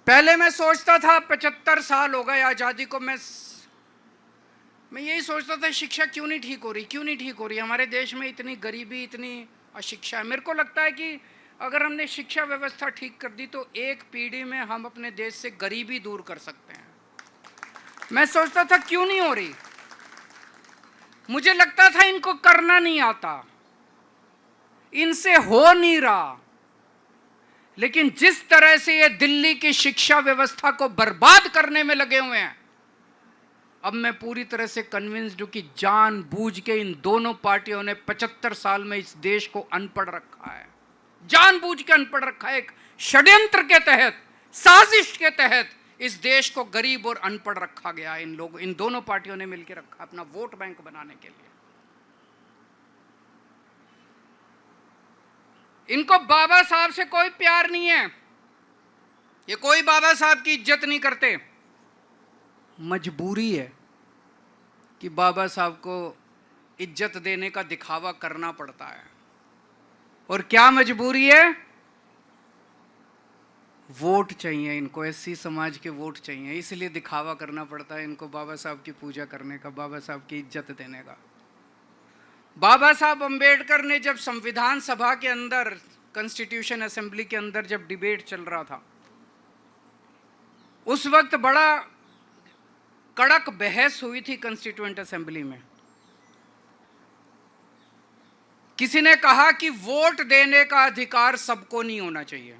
पहले मैं सोचता था 75 साल हो गए आज़ादी को, मैं यही सोचता था शिक्षा क्यों नहीं ठीक हो रही, क्यों नहीं ठीक हो रही। हमारे देश में इतनी गरीबी, इतनी अशिक्षा है। मेरे को लगता है कि अगर हमने शिक्षा व्यवस्था ठीक कर दी तो एक पीढ़ी में हम अपने देश से गरीबी दूर कर सकते हैं। मैं सोचता था क्यों नहीं हो रही। मुझे लगता था इनको करना नहीं आता, इनसे हो नहीं रहा। लेकिन जिस तरह से ये दिल्ली की शिक्षा व्यवस्था को बर्बाद करने में लगे हुए हैं, अब मैं पूरी तरह से कन्विंस्ड हूं कि जानबूझ के इन दोनों पार्टियों ने 75 साल में इस देश को अनपढ़ रखा है। जानबूझ के अनपढ़ रखा है। एक षड्यंत्र के तहत, साजिश के तहत इस देश को गरीब और अनपढ़ रखा गया। इन दोनों पार्टियों ने मिलकर रखा अपना वोट बैंक बनाने के लिए। इनको बाबा साहब से कोई प्यार नहीं है। ये कोई बाबा साहब की इज्जत नहीं करते। मजबूरी है कि बाबा साहब को इज्जत देने का दिखावा करना पड़ता है। और क्या मजबूरी है? वोट चाहिए इनको, एससी समाज के वोट चाहिए, इसलिए दिखावा करना पड़ता है इनको बाबा साहब की पूजा करने का, बाबा साहब की इज्जत देने का। बाबा साहब अंबेडकर ने जब संविधान सभा के अंदर, कॉन्स्टिट्यूशन असेंबली के अंदर जब डिबेट चल रहा था, उस वक्त बड़ा कड़क बहस हुई थी कॉन्स्टिट्यूएंट असेंबली में। किसी ने कहा कि वोट देने का अधिकार सबको नहीं होना चाहिए।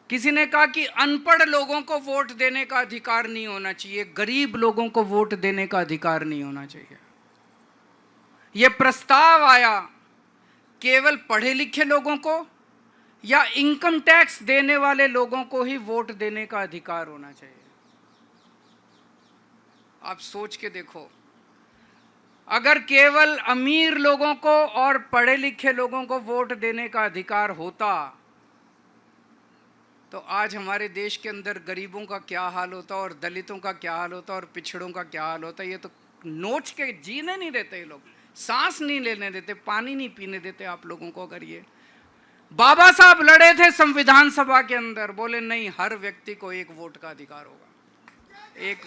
किसी ने कहा कि अनपढ़ लोगों को वोट देने का अधिकार नहीं होना चाहिए, गरीब लोगों को वोट देने का अधिकार नहीं होना चाहिए। यह प्रस्ताव आया केवल पढ़े लिखे लोगों को या इनकम टैक्स देने वाले लोगों को ही वोट देने का अधिकार होना चाहिए। आप सोच के देखो, अगर केवल अमीर लोगों को और पढ़े लिखे लोगों को वोट देने का अधिकार होता तो आज हमारे देश के अंदर गरीबों का क्या हाल होता, और दलितों का क्या हाल होता, और पिछड़ों का क्या हाल होता। ये तो नोच के जीने नहीं देते ये लोग, सांस नहीं लेने देते, पानी नहीं पीने देते आप लोगों को। अगर ये बाबा साहब लड़े थे संविधान सभा के अंदर, बोले नहीं, हर व्यक्ति को एक वोट का अधिकार होगा। एक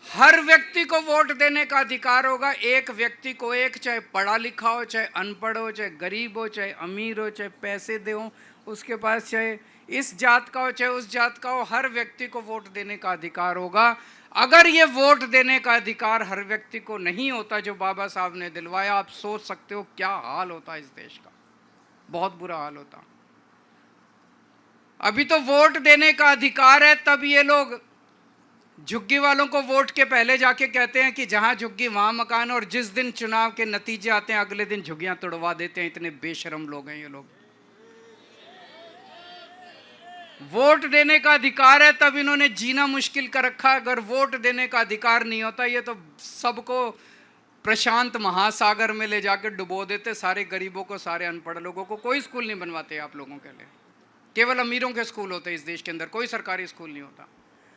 हर व्यक्ति को वोट देने का अधिकार होगा। एक व्यक्ति को एक, चाहे पढ़ा लिखा हो, चाहे अनपढ़ हो, चाहे गरीब हो, चाहे अमीर हो, चाहे पैसे दे हो उसके पास, चाहे इस जात का हो, चाहे उस जात का हो, हर व्यक्ति को वोट देने का अधिकार होगा। अगर ये वोट देने का अधिकार हर व्यक्ति को नहीं होता जो बाबा साहब ने दिलवाया, आप सोच सकते हो क्या हाल होता इस देश का। बहुत बुरा हाल होता। अभी तो वोट देने का अधिकार है, तब ये लोग झुग्गी वालों को वोट के पहले जाके कहते हैं कि जहां झुग्गी वहां मकान, और जिस दिन चुनाव के नतीजे आते हैं अगले दिन झुग्गियां तोड़वा देते हैं। इतने बेशरम लोग हैं ये लोग। वोट देने का अधिकार है तब इन्होंने जीना मुश्किल कर रखा। अगर वोट देने का अधिकार नहीं होता, ये तो सबको प्रशांत महासागर में ले जाकर डुबो देते, सारे गरीबों को, सारे अनपढ़ लोगों को। कोई स्कूल नहीं बनवाते आप लोगों के लिए, केवल अमीरों के स्कूल होते इस देश के अंदर, कोई सरकारी स्कूल नहीं होता।